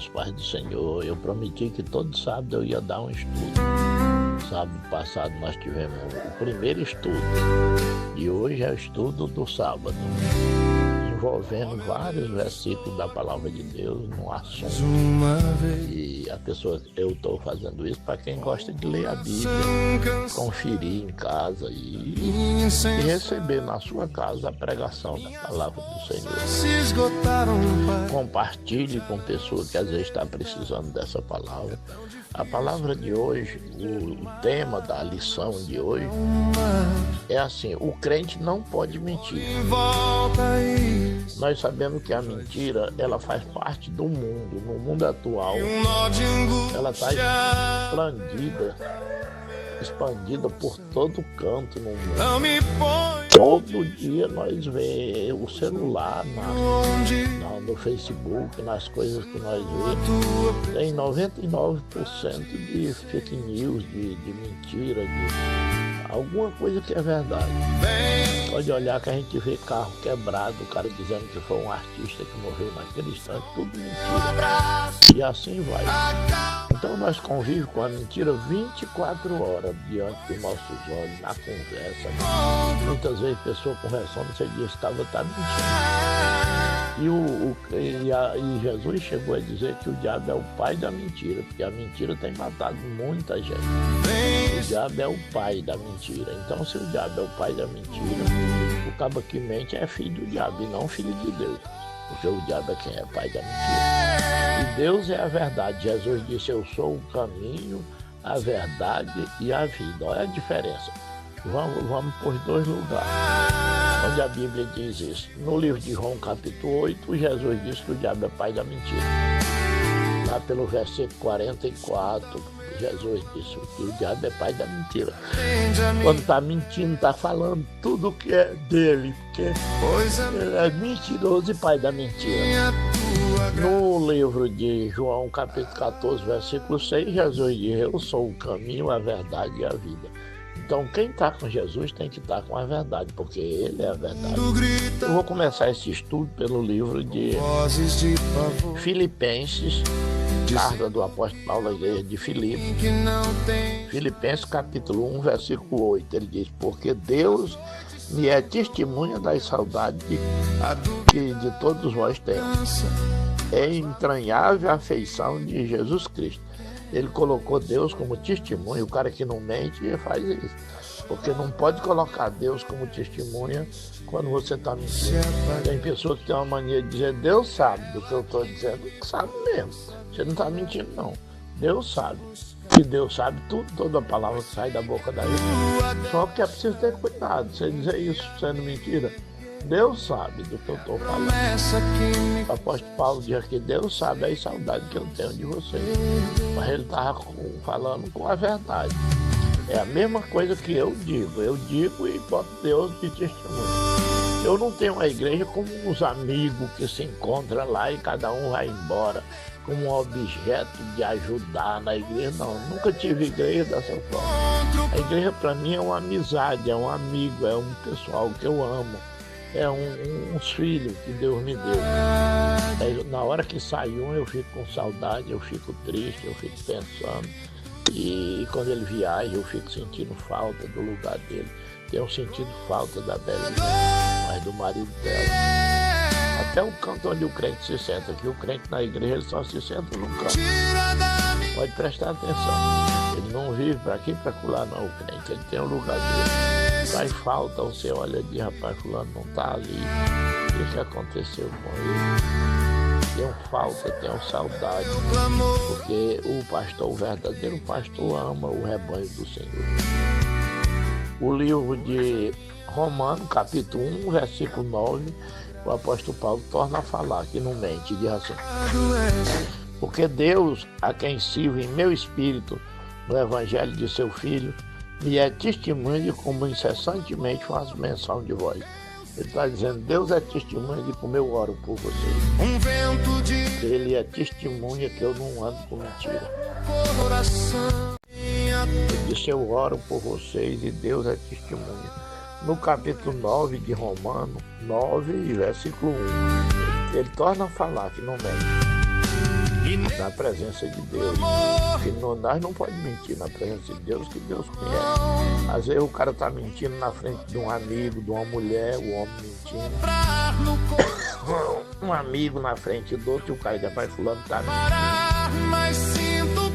irmãos, paz do Senhor. Eu prometi que todo sábado eu ia dar um estudo. Sábado passado nós tivemos o primeiro estudo e hoje é o estudo do sábado, envolvendo vários versículos da palavra de Deus no assunto. E a pessoa, eu estou fazendo isso para quem gosta de ler a Bíblia, conferir em casa e receber na sua casa a pregação da palavra do Senhor. Compartilhe com pessoa que às vezes está precisando dessa palavra. A palavra de hoje, o tema da lição de hoje é assim: o crente não pode mentir. Nós sabemos que a mentira, ela faz parte do mundo. No mundo atual, ela está expandida por todo canto no mundo. Todo dia nós vemos o celular no Facebook, nas coisas que nós vemos. Tem 99% de fake news, de mentira, de alguma coisa que é verdade. Pode olhar que a gente vê carro quebrado, o cara dizendo que foi um artista que morreu naquele instante, tudo mentira. E assim vai. Então nós convivemos com a mentira 24 horas diante dos nossos olhos, na conversa. Muitas vezes a pessoa conversando, você diz que está mentindo. E Jesus chegou a dizer que o diabo é o pai da mentira, porque a mentira tem matado muita gente. O diabo é o pai da mentira. Então, se o diabo é o pai da mentira, o cabo que mente é filho do diabo e não filho de Deus, porque o diabo é quem é pai da mentira. E Deus é a verdade. Jesus disse: eu sou o caminho, a verdade e a vida. Olha a diferença. Vamos por dois lugares onde a Bíblia diz isso. No livro de João, capítulo 8, Jesus disse que o diabo é pai da mentira. Lá pelo versículo 44, Jesus disse que o diabo é pai da mentira. Quando está mentindo, está falando tudo que é dele, porque ele é mentiroso e pai da mentira. No livro de João, capítulo 14, versículo 6, Jesus diz: eu sou o caminho, a verdade e a vida. Então, quem está com Jesus tem que estar com a verdade, porque Ele é a verdade. Eu vou começar esse estudo pelo livro de Filipenses, carta do apóstolo Paulo à igreja de Filipe. Filipenses, capítulo 1, versículo 8. Ele diz: porque Deus me é testemunha das saudades que de todos vós temos. É entranhável a afeição de Jesus Cristo. Ele colocou Deus como testemunha. O cara que não mente faz isso, porque não pode colocar Deus como testemunha quando você está mentindo. Tem pessoas que têm uma mania de dizer: Deus sabe do que eu estou dizendo. Sabe mesmo, você não está mentindo não. Deus sabe. E Deus sabe tudo, toda palavra que sai da boca da gente. Só que é preciso ter cuidado. Você dizer isso sendo mentira, Deus sabe do que eu estou falando. O apóstolo Paulo diz que Deus sabe a saudade que eu tenho de vocês. Mas ele estava falando com a verdade. É a mesma coisa que eu digo e boto Deus de testemunho. Eu não tenho uma igreja como uns amigos que se encontram lá e cada um vai embora como um objeto de ajudar na igreja. Não, nunca tive igreja dessa forma. A igreja para mim é uma amizade, é um amigo, é um pessoal que eu amo. É uns filhos que Deus me deu. Aí, na hora que sai um, eu fico com saudade, eu fico triste, eu fico pensando. E quando ele viaja, eu fico sentindo falta do lugar dele. Tenho sentido falta da Bela, mas do marido dela. Até o canto onde o crente se senta, que o crente na igreja ele só se senta num canto. Pode prestar atenção. Ele não vive para aqui e para lá, não, o crente. Ele tem o lugar dele. Faz falta, você olha e diz: rapaz, fulano não está ali. O que aconteceu com ele? Tenho falta, tenho saudade. Porque o verdadeiro pastor ama o rebanho do Senhor. O livro de Romanos, capítulo 1, versículo 9, o apóstolo Paulo torna a falar, que não mente, diz assim: porque Deus, a quem sirvo em meu espírito no evangelho de seu Filho, me é testemunha de como incessantemente faço menção de vós. Ele está dizendo: Deus é testemunha de como eu oro por vocês. Ele é testemunha que eu não ando com mentira. Ele disse: eu oro por vocês e Deus é testemunha. No capítulo 9 de Romanos, 9, versículo 1, ele torna a falar que não mente. na presença de Deus. Porque nós não podemos mentir na presença de Deus, que Deus conhece. Às vezes o cara está mentindo na frente de um amigo, de uma mulher, o homem mentindo. Um amigo na frente do outro, e o cara já vai fulano tá mentindo.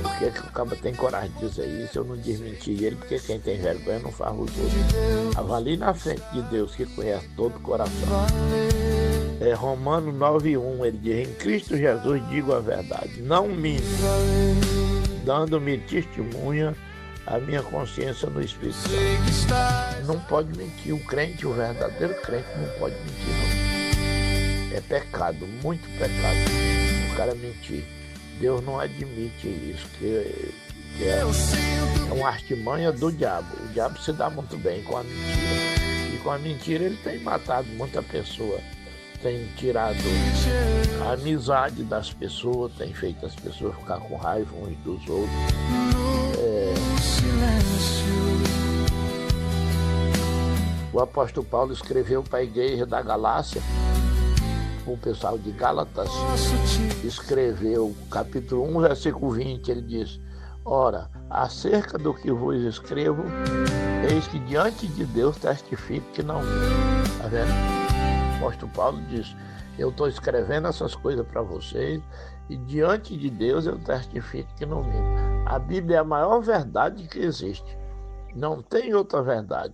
Por que o cara tem coragem de dizer isso? Eu não desmenti ele, porque quem tem vergonha não faz os outros. Avalie na frente de Deus, que conhece todo o coração. Romanos 9:1, ele diz: em Cristo Jesus digo a verdade, não minto, dando-me testemunha a minha consciência no Espírito Santo. Não pode mentir, o crente, o verdadeiro crente não pode mentir, não. É pecado, muito pecado, o cara mentir. Deus não admite isso, que é uma artimanha do diabo. O diabo se dá muito bem com a mentira. E com a mentira ele tem matado muita pessoa. Tem tirado a amizade das pessoas, tem feito as pessoas ficar com raiva uns dos outros. O apóstolo Paulo escreveu para a igreja da Galácia, o pessoal de Gálatas, escreveu capítulo 1, versículo 20, ele diz: ora, acerca do que vos escrevo, eis que diante de Deus testifico que não minto. Está vendo? O apóstolo Paulo diz: eu estou escrevendo essas coisas para vocês e diante de Deus eu testifico que não minto. A Bíblia é a maior verdade que existe. Não tem outra verdade.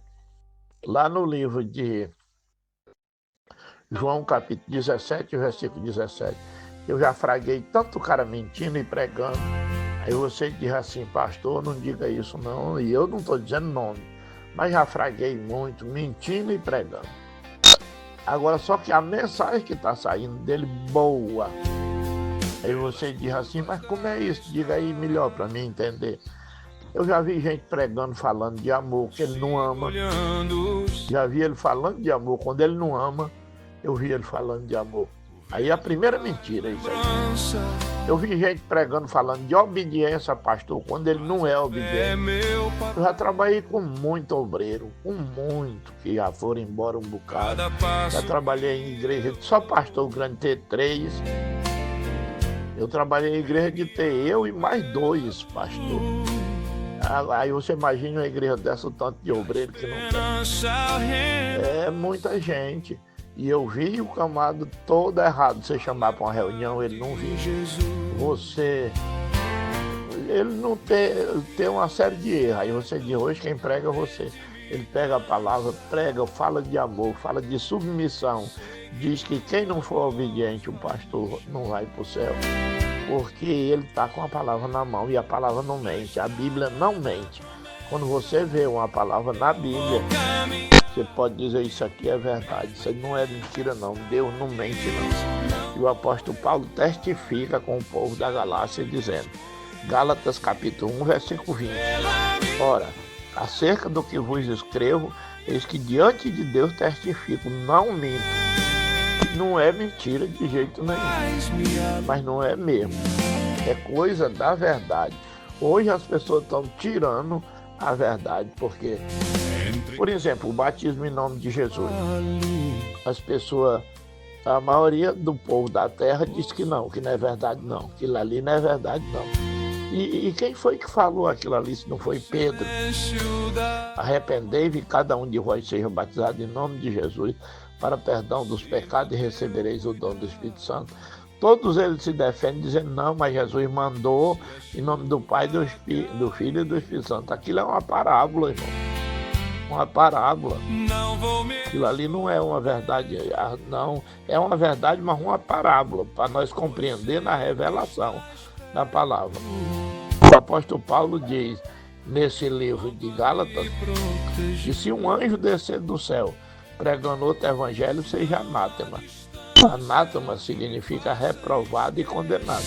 Lá no livro de João, capítulo 17, versículo 17, eu já fraguei tanto cara mentindo e pregando. Aí você diz assim: pastor, não diga isso não. E eu não estou dizendo nome, mas já fraguei muito, mentindo e pregando. Agora, só que a mensagem que está saindo dele, boa. Aí você diz assim: mas como é isso? Diga aí melhor para mim entender. Eu já vi gente pregando, falando de amor, que ele não ama. Já vi ele falando de amor quando ele não ama. Eu vi ele falando de amor. Aí a primeira mentira é isso aí. Eu vi gente pregando, falando de obediência, pastor, quando ele não é obediente. Eu já trabalhei com muito obreiro, com muito, que já foram embora um bocado. Já trabalhei em igreja, só pastor grande ter 3. Eu trabalhei em igreja de ter eu e mais 2 pastor. Aí você imagina uma igreja dessa, o tanto de obreiro que não tem. É muita gente. E eu vi o camado todo errado. Você chamar para uma reunião, ele não via. Ele não tem uma série de erros. Aí você diz: hoje quem prega é você. Ele pega a palavra, prega, fala de amor, fala de submissão. Diz que quem não for obediente, o pastor não vai para o céu. Porque ele está com a palavra na mão e a palavra não mente. A Bíblia não mente. Quando você vê uma palavra na Bíblia, você pode dizer: isso aqui é verdade, isso não é mentira não, Deus não mente não. E o apóstolo Paulo testifica com o povo da Galácia dizendo, Gálatas capítulo 1, versículo 20, ora, acerca do que vos escrevo, eis que diante de Deus testifico, não minto. Não é mentira de jeito nenhum, mas não é mesmo, é coisa da verdade. Hoje as pessoas estão tirando a verdade, porque, por exemplo, o batismo em nome de Jesus, as pessoas, a maioria do povo da terra diz que não é verdade não, aquilo ali não é verdade não. E quem foi que falou aquilo ali se não foi Pedro? Arrependei-vos e cada um de vós seja batizado em nome de Jesus para perdão dos pecados e recebereis o dom do Espírito Santo. Todos eles se defendem dizendo: não, mas Jesus mandou em nome do Pai, do Filho e do Espírito Santo. Aquilo é uma parábola, irmão. Uma parábola. Aquilo ali não é uma verdade, não. É uma verdade, mas uma parábola, para nós compreender na revelação da palavra. O apóstolo Paulo diz, nesse livro de Gálatas, que se um anjo descer do céu pregando outro evangelho, seja anátema. Anátema significa reprovado e condenado.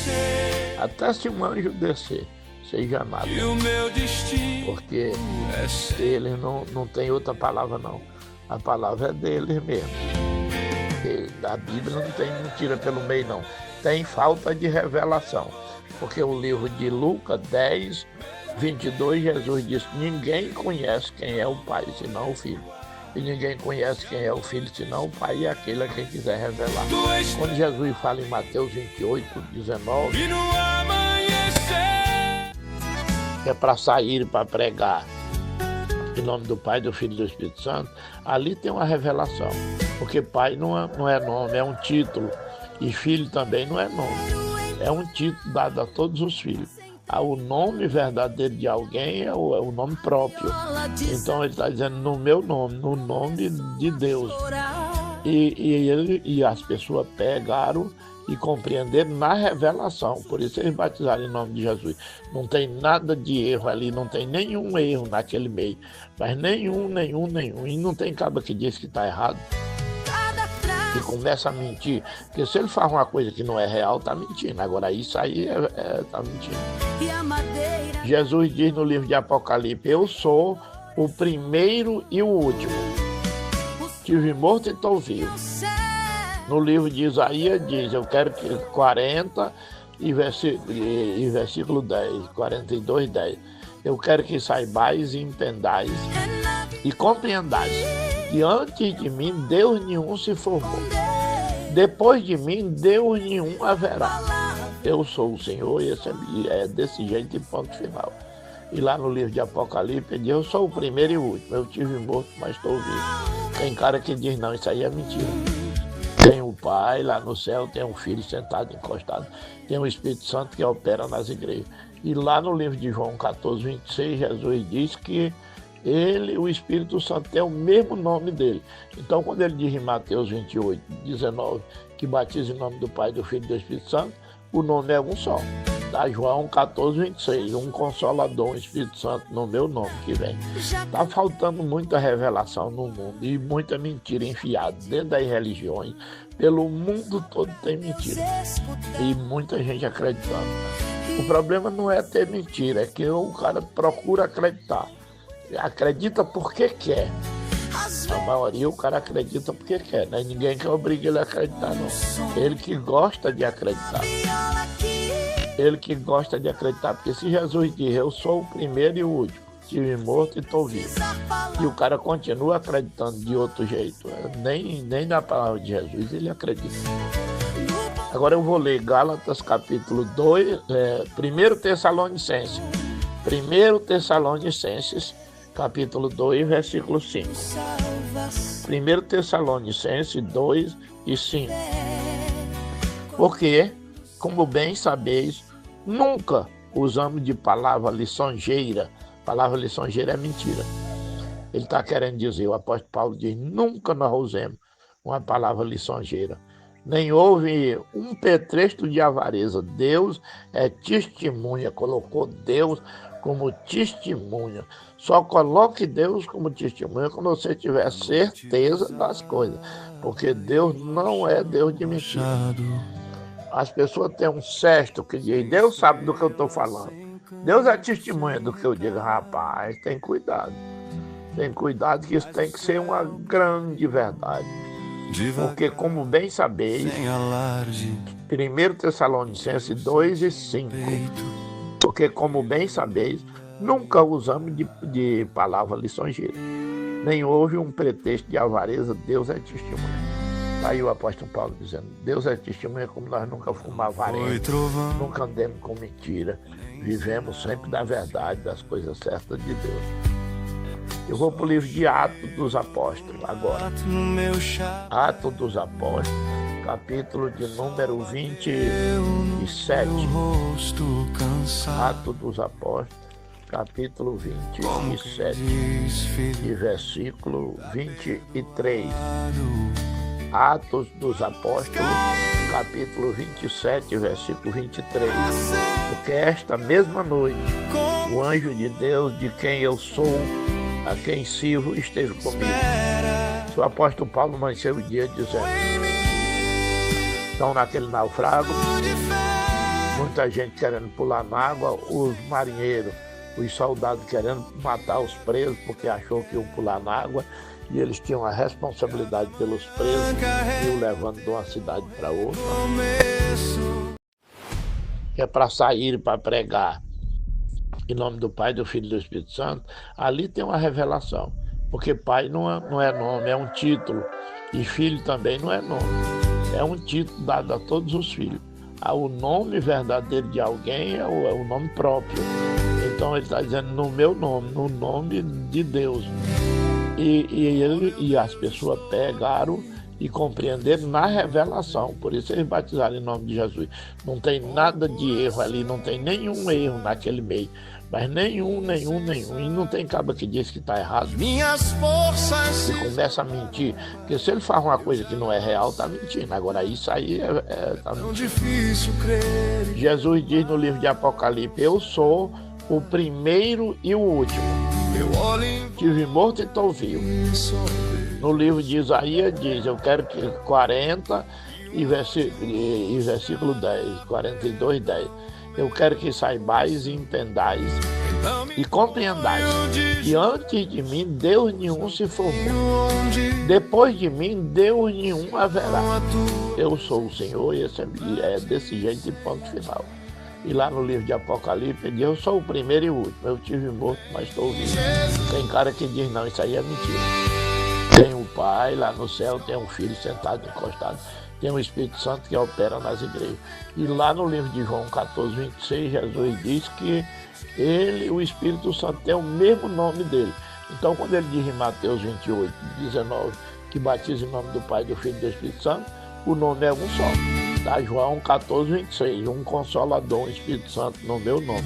Até se um anjo descer, seja anátema. Porque eles não tem outra palavra não. A palavra é deles mesmo. A Bíblia não tem mentira pelo meio não. Tem falta de revelação. Porque o livro de Lucas 10, 22, Jesus diz: ninguém conhece quem é o Pai, senão o Filho. e ninguém conhece quem é o Filho, senão o Pai e aquele a quem quiser revelar. Quando Jesus fala em Mateus 28, 19, que é para sair, para pregar, em nome do Pai, do Filho e do Espírito Santo, ali tem uma revelação. Porque Pai não é nome, é um título. E Filho também não é nome. É um título dado a todos os filhos. O nome verdadeiro de alguém é o nome próprio. Então ele está dizendo no meu nome, no nome de Deus. E as pessoas pegaram e compreenderam na revelação. Por isso eles batizaram em nome de Jesus. Não tem nada de erro ali, não tem nenhum erro naquele meio. Mas nenhum. E não tem cabra que diz que está errado. E começa a mentir. Porque se ele faz uma coisa que não é real, está mentindo. Agora isso aí está mentindo. Jesus diz no livro de Apocalipse: eu sou o primeiro e o último. Estive morto e estou vivo. No livro de Isaías diz: eu quero que 40 e versículo 10, 42, 10. Eu quero que saibais e entendais e compreendais que antes de mim Deus nenhum se formou. Depois de mim Deus nenhum haverá. Eu sou o Senhor e é desse jeito e ponto final. E lá no livro de Apocalipse diz: eu sou o primeiro e o último. Eu estive morto, mas estou vivo. Tem cara que diz: não, isso aí é mentira. Tem o Pai lá no céu, tem um Filho sentado, encostado. Tem o Espírito Santo que opera nas igrejas. E lá no livro de João 14, 26, Jesus diz que ele, o Espírito Santo, tem o mesmo nome dele. Então, quando ele diz em Mateus 28, 19, que batiza em nome do Pai, do Filho e do Espírito Santo, o nome é um só. Tá? João 14, 26, um Consolador, um Espírito Santo no meu nome que vem. Está faltando muita revelação no mundo e muita mentira enfiada dentro das religiões. Pelo mundo todo tem mentira. E muita gente acreditando. O problema não é ter mentira, é que o cara procura acreditar. Acredita porque quer. A maioria o cara acredita porque quer, né? Ninguém que obriga ele a acreditar, não. Ele que gosta de acreditar. Ele que gosta de acreditar, porque se Jesus diz: eu sou o primeiro e o último, estive morto e estou vivo, e o cara continua acreditando de outro jeito, nem na palavra de Jesus ele acredita. Agora eu vou ler Gálatas capítulo 2, 1 Tessalonicenses. 1 Tessalonicenses, capítulo 2, versículo 5. 1 Tessalonicenses 2 e 5. Porque, como bem sabeis, nunca usamos de palavra lisonjeira. Palavra lisonjeira é mentira. Ele está querendo dizer, o apóstolo Paulo diz: nunca nós usemos uma palavra lisonjeira. Nem houve um pretexto de avareza. Deus é testemunha, colocou Deus como testemunha. Só coloque Deus como testemunha quando você tiver certeza das coisas, porque Deus não é Deus de mentira. As pessoas têm um cesto que diz: Deus sabe do que eu estou falando. Deus é testemunha do que eu digo. Rapaz, tem cuidado. Tem cuidado, que isso tem que ser uma grande verdade. Porque, como bem sabeis, 1 Tessalonicenses 2 e 5, porque, como bem sabeis, nunca usamos de palavra lisonjeira, nem houve um pretexto de avareza. Deus é testemunha. Aí o apóstolo Paulo dizendo: Deus é testemunha, como nós nunca fomos avarentos, nunca andemos com mentira, vivemos sempre da verdade, das coisas certas de Deus. Eu vou para o livro de Atos dos Apóstolos agora. Atos dos Apóstolos, capítulo de número 27. Atos dos Apóstolos, capítulo 27, e versículo 23. Atos dos Apóstolos, capítulo 27, versículo 23. Porque esta mesma noite, o anjo de Deus, de quem eu sou, a quem sirvo, esteve comigo. O apóstolo Paulo amanheceu o dia dizendo: estão naquele naufrago, muita gente querendo pular na água, os marinheiros, os soldados querendo matar os presos porque achou que iam pular na água, e eles tinham a responsabilidade pelos presos e o levando de uma cidade para outra. Que é para sair, para pregar em nome do Pai, do Filho e do Espírito Santo. Ali tem uma revelação. Porque pai não é nome, é um título. E filho também não é nome. É um título dado a todos os filhos. O nome verdadeiro de alguém é o nome próprio. Então ele está dizendo no meu nome, no nome de Deus. E as pessoas pegaram e compreenderam na revelação. Por isso eles batizaram em nome de Jesus. Não tem nada de erro ali, não tem nenhum erro naquele meio. Mas nenhum. E não tem cabra que diz que está errado. Minhas forças. E começa a mentir. Porque se ele faz uma coisa que não é real, está mentindo. Agora isso aí tá mentindo. Tão difícil crer. Jesus diz no livro de Apocalipse: eu sou o primeiro e o último. Eu olho em Tive morto e estou vivo. No livro de Isaías diz: eu quero que 40 e versículo 10, 42, 10. Eu quero que saibais e entendais e compreendais que antes de mim Deus nenhum se formou. Depois de mim Deus nenhum haverá. Eu sou o Senhor e esse é desse jeito e ponto final. E lá no livro de Apocalipse diz: eu sou o primeiro e o último. Eu tive morto, mas estou vivo. Tem cara que diz: não, isso aí é mentira. Tem um pai lá no céu, tem um filho sentado, encostado. Tem o Espírito Santo que opera nas igrejas. E lá no livro de João 14, 26, Jesus diz que o Espírito Santo tem o mesmo nome dele. Então, quando ele diz em Mateus 28, 19, que batiza em nome do Pai, do Filho e do Espírito Santo, o nome é um só. Tá? João 14, 26, um Consolador, um Espírito Santo no meu nome.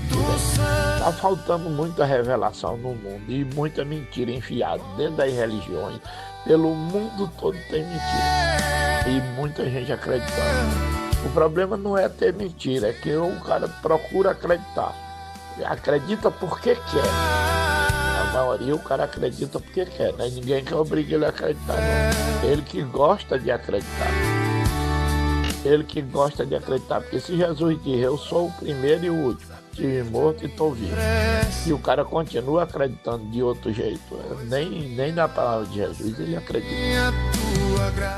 Está faltando muita revelação no mundo e muita mentira enfiada dentro das religiões. Pelo mundo todo tem mentira. E muita gente acreditando. O problema não é ter mentira, é que o cara procura acreditar. Acredita porque quer. A maioria o cara acredita porque quer, né? Ninguém que obriga ele a acreditar, não. Ele que gosta de acreditar. Ele que gosta de acreditar, porque se Jesus diz: eu sou o primeiro e o último, estive morto e estou vivo, e o cara continua acreditando de outro jeito, nem na palavra de Jesus ele acredita.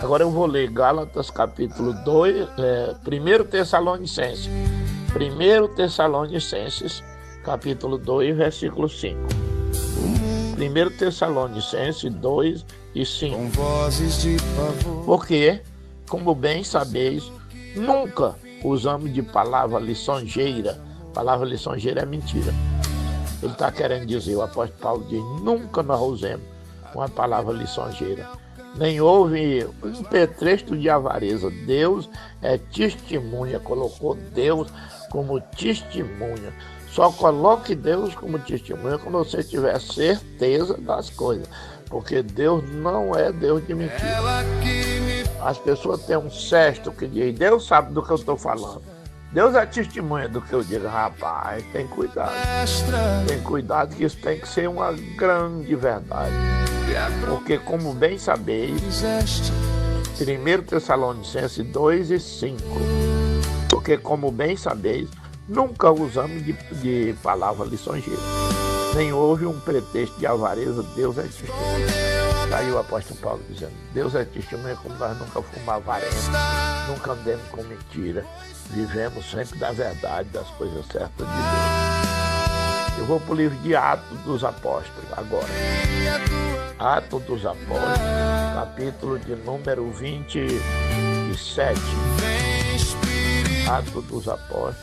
Agora eu vou ler Gálatas capítulo 2, 1 Tessalonicenses, capítulo 2, versículo 5. 1 Tessalonicenses 2 e 5. com vozes de pavor. Porque, como bem sabeis, nunca usamos de palavra lisonjeira. Palavra lisonjeira é mentira. Ele está querendo dizer, o apóstolo Paulo diz: nunca nós usemos uma palavra lisonjeira. Nem houve um pretexto de avareza. Deus é testemunha, colocou Deus como testemunha. Só coloque Deus como testemunha quando você tiver certeza das coisas. Porque Deus não é Deus de mentira. As pessoas têm um cesto que diz: Deus sabe do que eu estou falando. Deus é testemunha do que eu digo. Rapaz, tem cuidado. Tem cuidado, que isso tem que ser uma grande verdade. Porque, como bem sabeis, 1 Tessalonicenses 2 e 5. Porque, como bem sabeis, nunca usamos de palavra lisonjeira. Nem houve um pretexto de avareza. Deus é testemunha. Está aí o apóstolo Paulo dizendo: Deus é testemunha, como nós nunca fomos avarentos, nunca andemos com mentira, vivemos sempre da verdade, das coisas certas de Deus. Eu vou para o livro de Atos dos Apóstolos agora. Atos dos Apóstolos, capítulo de número 27. Atos dos Apóstolos,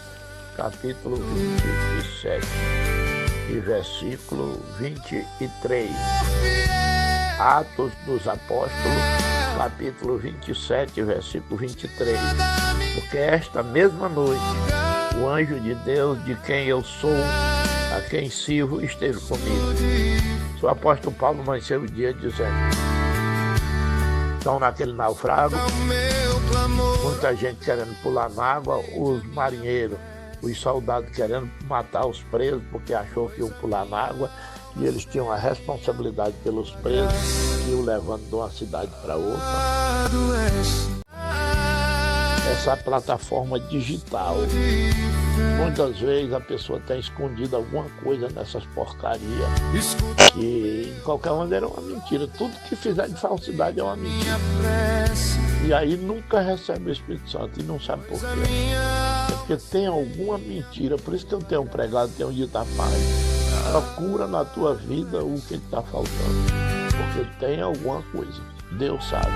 capítulo 27 e versículo 23. Atos dos Apóstolos, capítulo 27, versículo 23. Porque esta mesma noite, o anjo de Deus, de quem eu sou, a quem sirvo, esteve comigo. O apóstolo Paulo amanheceu o dia dizendo: estão naquele naufrago, muita gente querendo pular na água, os marinheiros, os soldados querendo matar os presos, porque achou que iam pular na água, e eles tinham a responsabilidade pelos presos, e o levando de uma cidade para outra. Essa plataforma digital, muitas vezes a pessoa tem escondido alguma coisa nessas porcarias, que de qualquer maneira é uma mentira. Tudo que fizer de falsidade é uma mentira. E aí nunca recebe o Espírito Santo, e não sabe por quê. É porque tem alguma mentira. Por isso que eu tenho pregado, tenho dito a paz: procura na tua vida o que está faltando. porque tem alguma coisa. Deus sabe.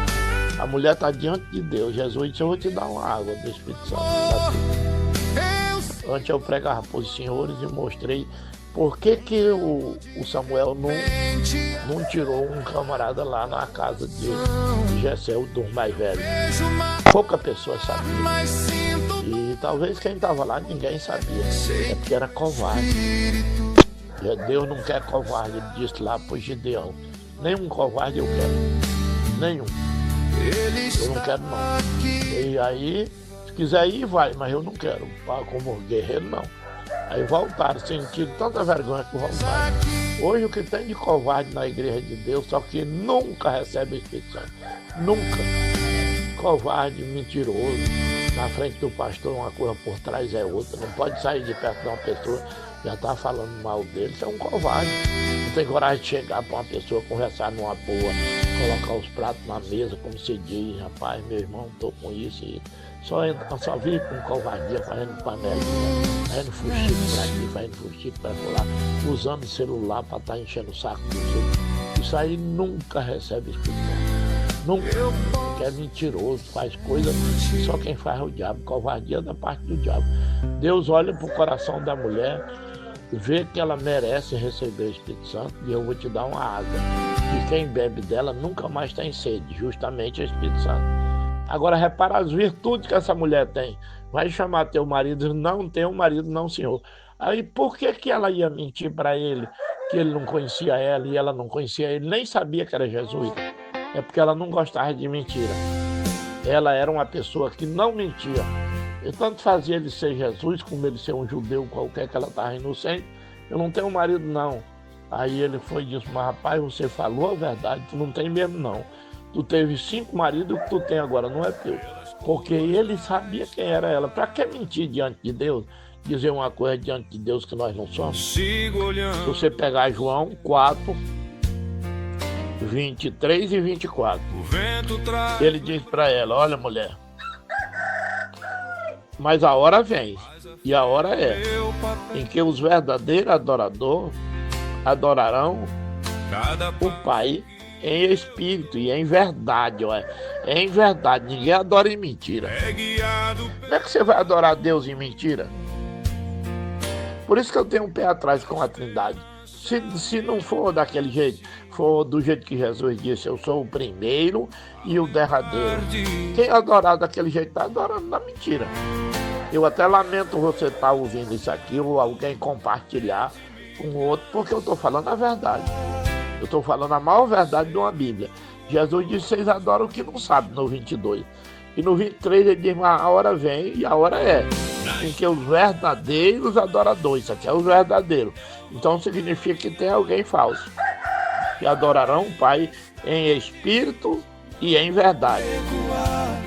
A mulher está diante de Deus. Jesus disse: eu vou te dar uma água do Espírito Santo. Antes eu pregava para os senhores e mostrei por que o Samuel não tirou um camarada lá na casa de Jessé, o dos mais velhos. Pouca pessoa sabia. E talvez quem estava lá ninguém sabia. É porque era covarde. Deus não quer covarde, ele disse lá para o Gideão. Nenhum covarde eu quero. Nenhum. Eu não quero não. E aí, se quiser ir, vai, mas eu não quero. Como guerreiro, não. Aí voltaram, sentindo tanta vergonha que voltaram. Hoje o que tem de covarde na igreja de Deus, só que nunca recebe o Espírito Santo. Nunca. Covarde, mentiroso. Na frente do pastor uma coisa, por trás é outra. Não pode sair de perto de uma pessoa, já está falando mal dele. Isso é um covarde. Não tem coragem de chegar para uma pessoa, conversar numa boa, colocar os pratos na mesa, como se diz: rapaz, meu irmão, estou com isso e só vive com covardia, fazendo panelinha, fazendo fuxico para aqui, fazendo fuxico para lá, usando celular para estar enchendo o saco dos outros. Isso aí nunca recebe Espírito. Nunca. Que é mentiroso, faz coisa que só quem faz é o diabo. Covardia da parte do diabo. Deus olha para o coração da mulher, vê que ela merece receber o Espírito Santo, e eu vou te dar uma água. E quem bebe dela nunca mais tem sede, justamente o Espírito Santo. Agora repara as virtudes que essa mulher tem. Vai chamar teu marido: não tenho marido, não, senhor. Aí por que ela ia mentir para ele que ele não conhecia ela e ela não conhecia ele, nem sabia que era Jesus? É porque ela não gostava de mentira. Ela era uma pessoa que não mentia. E tanto fazia ele ser Jesus, como ele ser um judeu qualquer, que ela estava inocente. Eu não tenho marido, não. Aí ele foi e disse: mas rapaz, você falou a verdade, tu não tem mesmo, não. Tu teve 5 maridos, o que tu tem agora não é teu. Porque ele sabia quem era ela. Para que mentir diante de Deus? Dizer uma coisa diante de Deus que nós não somos? Se você pegar João 4, 23 e 24, ele diz para ela: olha, mulher, mas a hora vem, e a hora é, em que os verdadeiros adoradores adorarão o Pai em espírito e em verdade. Olha, é em verdade, ninguém adora em mentira. Como é que você vai adorar Deus em mentira? Por isso que eu tenho um pé atrás com a Trindade. Se não for daquele jeito, for do jeito que Jesus disse: eu sou o primeiro e o derradeiro. Quem adorar daquele jeito está adorando na mentira. Eu até lamento você estar ouvindo isso aqui, ou alguém compartilhar com o outro, porque eu estou falando a verdade. Eu estou falando a maior verdade de uma Bíblia. Jesus disse: vocês adoram o que não sabem, no 22. E no 23 ele diz: mas a hora vem e a hora é, em que os verdadeiros adoradores, isso aqui é o verdadeiro. Então significa que tem alguém falso, que adorarão o Pai em espírito e em verdade.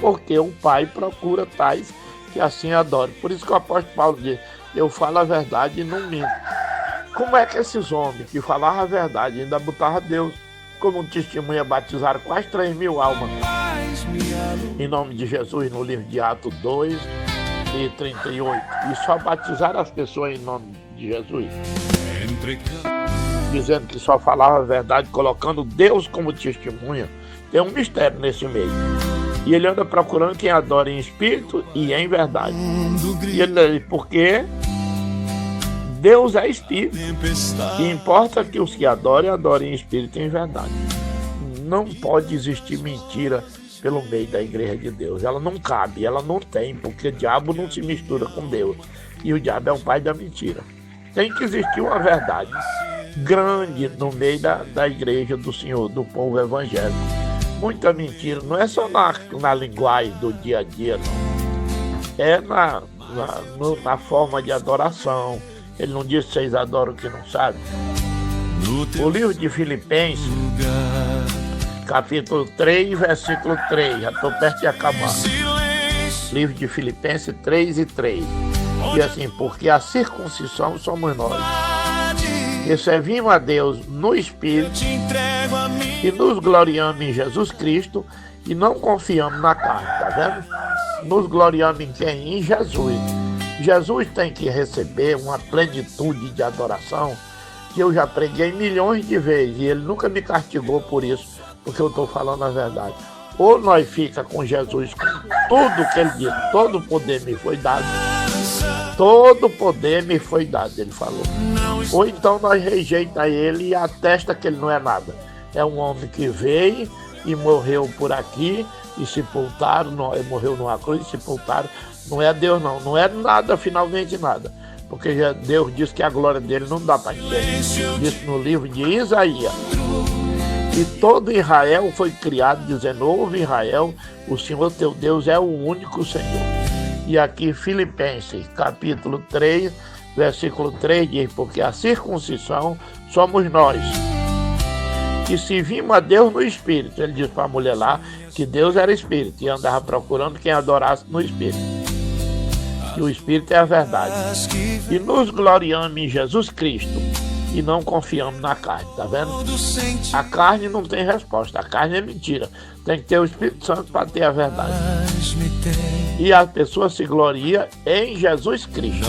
Porque o Pai procura tais que assim adorem. Por isso que o apóstolo Paulo diz: eu falo a verdade e não minto. Como é que esses homens que falavam a verdade ainda botavam Deus como testemunha, batizaram quase 3.000 almas em nome de Jesus no livro de Atos 2 e 38, e só batizaram as pessoas em nome de Jesus, dizendo que só falava a verdade, colocando Deus como testemunha? Tem um mistério nesse meio. E ele anda procurando quem adora em espírito e em verdade. E ele diz: porque Deus é espírito, e importa que os que adorem em espírito e em verdade. Não pode existir mentira pelo meio da igreja de Deus. Ela não cabe, ela não tem, porque o diabo não se mistura com Deus. E o diabo é o pai da mentira. Tem que existir uma verdade grande no meio da igreja do Senhor, do povo evangélico. Muita mentira, não é só na linguagem do dia a dia, não. É na forma de adoração. Ele não diz: vocês adoram o que não sabem. O livro de Filipenses, capítulo 3, versículo 3, já estou perto de acabar. Livro de Filipenses 3 e 3. E assim: porque a circuncisão somos nós, que servimos a Deus no Espírito e nos gloriamos em Jesus Cristo e não confiamos na carne. Tá vendo? Nos gloriamos em quem? Em Jesus. Jesus tem que receber uma plenitude de adoração que eu já preguei milhões de vezes e ele nunca me castigou por isso, porque eu estou falando a verdade. Ou nós fica com Jesus com tudo que ele diz, todo o poder me foi dado, todo o poder me foi dado, ele falou. Ou então nós rejeita ele e atesta que ele não é nada. É um homem que veio e morreu por aqui e sepultaram, morreu numa cruz e sepultaram. Não é Deus não, não é nada, finalmente nada. Porque já Deus disse que a glória dele não dá para ninguém. Disse no livro de Isaías. E todo Israel foi criado dizendo: ouve Israel, o Senhor teu Deus é o único Senhor. E aqui Filipenses capítulo 3, versículo 3 diz: porque a circuncisão somos nós, que servimos a Deus no Espírito. Ele disse para a mulher lá que Deus era Espírito e andava procurando quem adorasse no Espírito. E o Espírito é a verdade. E nos gloriamos em Jesus Cristo e não confiamos na carne, tá vendo? A carne não tem resposta, a carne é mentira. Tem que ter o Espírito Santo para ter a verdade. E a pessoa se gloria em Jesus Cristo.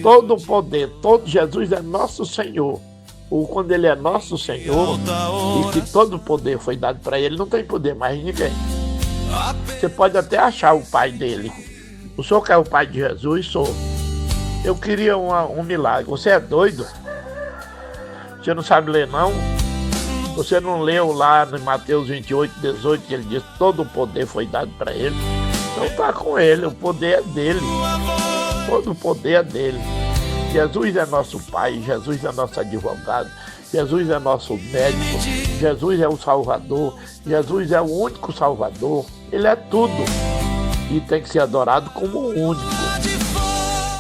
Todo o poder, todo Jesus é nosso Senhor. Ou quando ele é nosso Senhor e que todo o poder foi dado para ele, não tem poder mais de ninguém. Você pode até achar o pai dele. O senhor quer o pai de Jesus? Sou. Eu queria um milagre. Você é doido? Você não sabe ler, não? Você não leu lá no Mateus 28, 18, que ele diz que todo o poder foi dado para ele? Então tá com ele, o poder é dele. Todo o poder é dele. Jesus é nosso pai, Jesus é nosso advogado, Jesus é nosso médico, Jesus é o Salvador, Jesus é o único Salvador. Ele é tudo e tem que ser adorado como o único.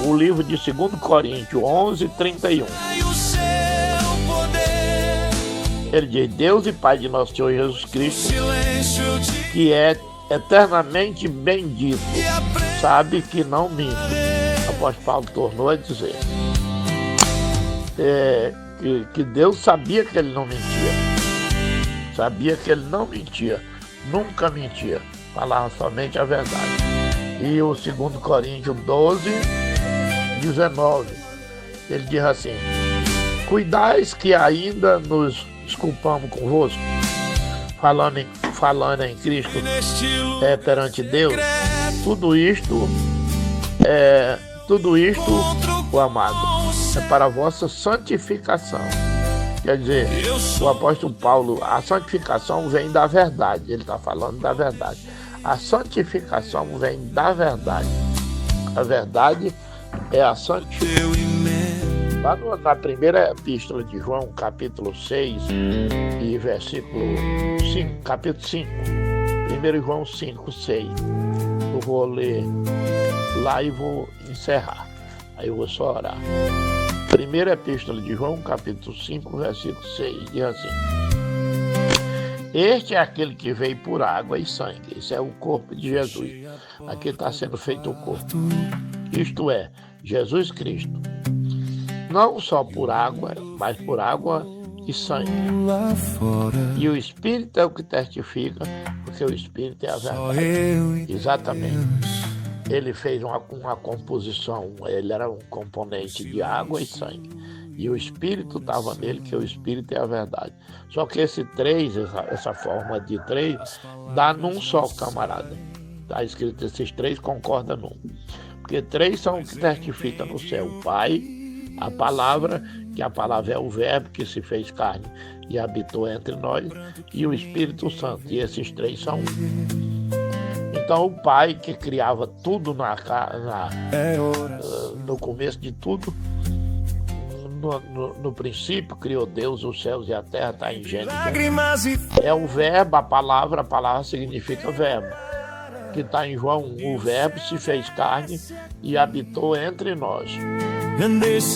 O livro de 2 Coríntios 11, 31. Ele diz: Deus e Pai de nosso Senhor Jesus Cristo, que é eternamente bendito, sabe que não minto. O apóstolo Paulo tornou a dizer que Deus sabia que ele não mentia. Sabia que ele não mentia, nunca mentia, falava somente a verdade. E o 2 Coríntios 12, 19, ele diz assim: cuidais que ainda nos desculpamos convosco, falando em Cristo perante Deus. Tudo isto, o amado, é para a vossa santificação. Quer dizer, o apóstolo Paulo, a santificação vem da verdade. Ele está falando da verdade. A santificação vem da verdade. A verdade é a santificação. Lá na primeira epístola de João, capítulo 6 e versículo 5, capítulo 5, 1 João 5, 6. Eu vou ler lá e vou encerrar. Aí eu vou só orar. Primeira epístola de João, capítulo 5, versículo 6, diz assim: este é aquele que veio por água e sangue. Esse é o corpo de Jesus. Aqui está sendo feito o corpo. Isto é, Jesus Cristo. Não só por água, mas por água e sangue. E o Espírito é o que testifica, porque o Espírito é a verdade. Exatamente. Ele fez uma composição, ele era um componente de água e sangue. E o Espírito estava nele, que o Espírito é a verdade. Só que esse três, essa forma de três, dá num só, camarada. Está escrito, esses três concordam num. Porque três são o que testifica no céu: o Pai, a palavra, que a palavra é o verbo que se fez carne e habitou entre nós, e o Espírito Santo. E esses três são um. Então o Pai, que criava tudo no começo de tudo, no princípio criou Deus os céus e a terra, está em Gênesis. É o verbo, a palavra significa verbo, que está em João 1. O verbo se fez carne e habitou entre nós.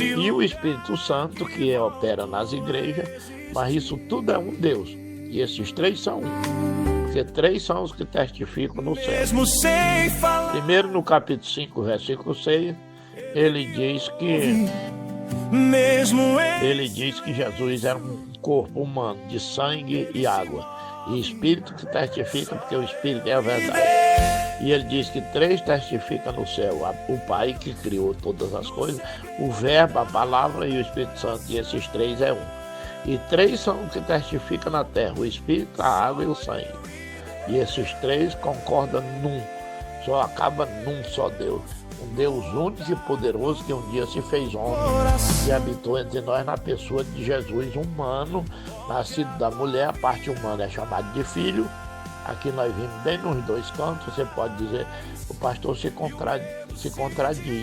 E o Espírito Santo, que opera nas igrejas, mas isso tudo é um Deus. E esses três são um. Porque três são os que testificam no céu. Primeiro, no capítulo 5, versículo 6, ele diz que Jesus era um corpo humano de sangue e água. E Espírito que testifica, porque o Espírito é a verdade. E ele diz que 3 testificam no céu: o Pai que criou todas as coisas, o Verbo, a Palavra e o Espírito Santo. E esses 3 é um. E 3 são os que testificam na terra: o Espírito, a água e o sangue. E esses 3 concordam num, só acaba num só Deus. Um Deus único e poderoso que um dia se fez homem e habitou entre nós na pessoa de Jesus humano, nascido da mulher. A parte humana é chamada de filho. Aqui nós vimos bem nos 2 cantos. Você pode dizer, o pastor se contradiz,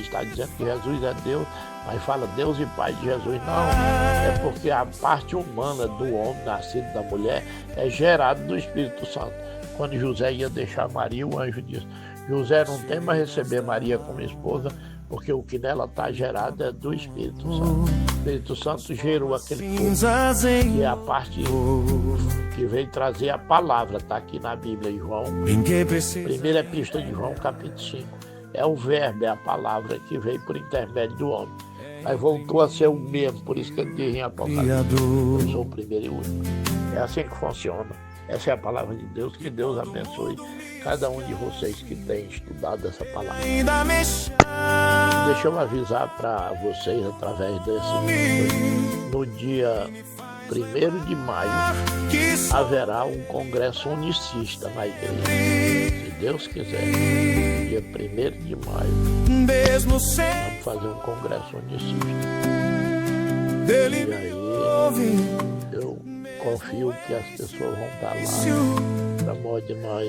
está dizendo que Jesus é Deus, mas fala Deus e Pai de Jesus. Não, é porque a parte humana do homem nascido da mulher é gerada do Espírito Santo. Quando José ia deixar Maria, o anjo disse: José, não tem mais receber Maria como esposa, porque o que nela está gerado é do Espírito Santo. O Espírito Santo gerou aquele corpo, que é a parte que veio trazer a palavra. Está aqui na Bíblia, em João, primeira epístola de João, capítulo 5. É o verbo, é a palavra que veio por intermédio do homem. Mas voltou a ser o mesmo, por isso que ele diz em Apocalipse: eu sou o primeiro e o último. É assim que funciona. Essa é a palavra de Deus. Que Deus abençoe cada um de vocês que tem estudado essa palavra. Deixa eu avisar para vocês através desse. No dia 1º de maio haverá um congresso unicista na igreja. Se Deus quiser, no dia 1º de maio, vamos fazer um congresso unicista. E aí eu confio que as pessoas vão estar lá para modo de nós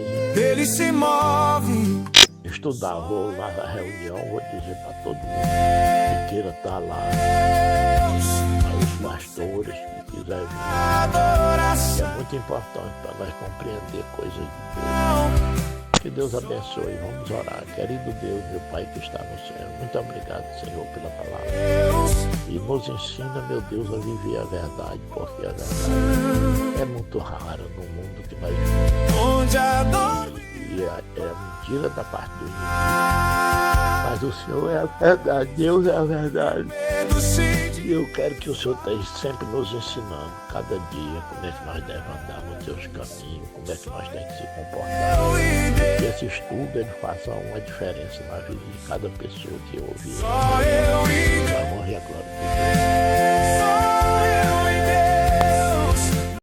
estudar. Vou lá na reunião, vou dizer para todo mundo que queira estar lá, os pastores que quiserem vir. É muito importante para nós compreender coisas de Deus. Que Deus abençoe. Vamos orar. Querido Deus, meu Pai que está no céu, muito obrigado, Senhor, pela palavra. E nos ensina, meu Deus, a viver a verdade, porque a verdade é muito rara no mundo que nós vivemos. E é mentira da parte do inimigo. Mas o Senhor é a verdade, Deus é a verdade. E eu quero que o Senhor esteja sempre nos ensinando, cada dia, como é que nós devemos andar nos teus caminhos, como é que nós temos que se comportar. Que esse estudo ele faça uma diferença na vida de cada pessoa que ouve.